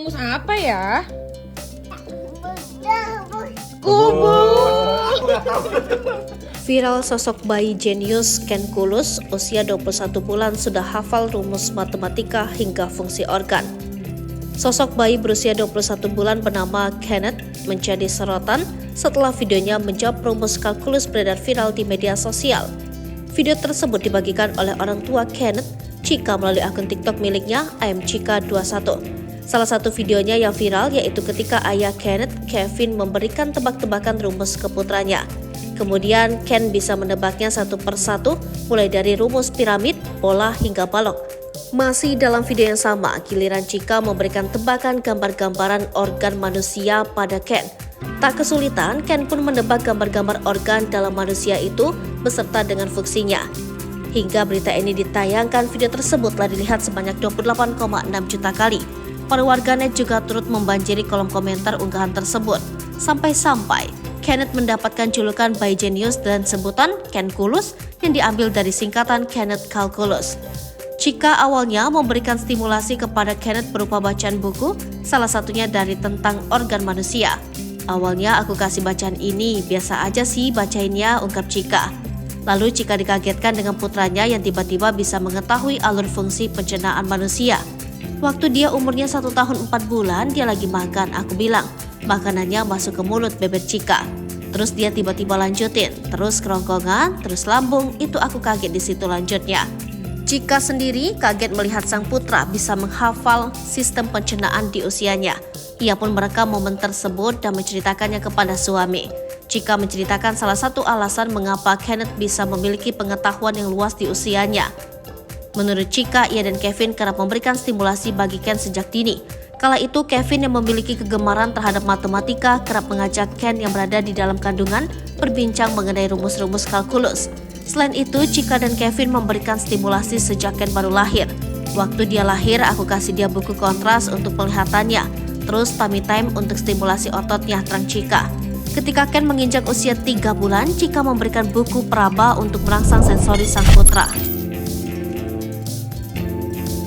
rumus apa ya? Kubus. Viral sosok bayi jenius Ken Kulus usia 21 bulan sudah hafal rumus matematika hingga fungsi organ. Sosok bayi berusia 21 bulan bernama Kenneth menjadi sorotan setelah videonya menjawab rumus kalkulus beredar viral di media sosial. Video tersebut dibagikan oleh orang tua Kenneth, Chika, melalui akun TikTok miliknya @chika21. Salah satu videonya yang viral yaitu ketika ayah Kenneth, Kevin, memberikan tebak-tebakan rumus ke putranya. Kemudian Ken bisa menebaknya satu persatu, mulai dari rumus piramid, bola, hingga balok. Masih dalam video yang sama, giliran Chika memberikan tebakan gambar-gambaran organ manusia pada Ken. Tak kesulitan, Ken pun menebak gambar-gambar organ dalam manusia itu beserta dengan fungsinya. Hingga berita ini ditayangkan, video tersebut telah dilihat sebanyak 28,6 juta kali. Para warganet juga turut membanjiri kolom komentar unggahan tersebut. Sampai-sampai Kenneth mendapatkan julukan bayi jenius dan sebutan Ken Kulus yang diambil dari singkatan Kenneth Calculus. Chika awalnya memberikan stimulasi kepada Kenneth berupa bacaan buku, salah satunya dari tentang organ manusia. Awalnya aku kasih bacaan ini, biasa aja sih bacainnya, ungkap Chika. Lalu Chika dikagetkan dengan putranya yang tiba-tiba bisa mengetahui alur fungsi pencernaan manusia. Waktu dia umurnya 1 tahun 4 bulan, dia lagi makan, aku bilang, makanannya masuk ke mulut bebek Chika. Terus dia tiba-tiba lanjutin, terus kerongkongan, terus lambung, itu aku kaget di situ lanjutnya. Chika sendiri kaget melihat sang putra bisa menghafal sistem pencernaan di usianya. Ia pun merekam momen tersebut dan menceritakannya kepada suami. Chika menceritakan salah satu alasan mengapa Kenneth bisa memiliki pengetahuan yang luas di usianya. Menurut Chika, ia dan Kevin kerap memberikan stimulasi bagi Ken sejak dini. Kala itu Kevin yang memiliki kegemaran terhadap matematika kerap mengajak Ken yang berada di dalam kandungan berbincang mengenai rumus-rumus kalkulus. Selain itu, Chika dan Kevin memberikan stimulasi sejak Ken baru lahir. Waktu dia lahir, aku kasih dia buku kontras untuk penglihatannya. Terus tummy time untuk stimulasi ototnya, terang Chika. Ketika Ken menginjak usia 3 bulan, Chika memberikan buku peraba untuk merangsang sensori sang putra.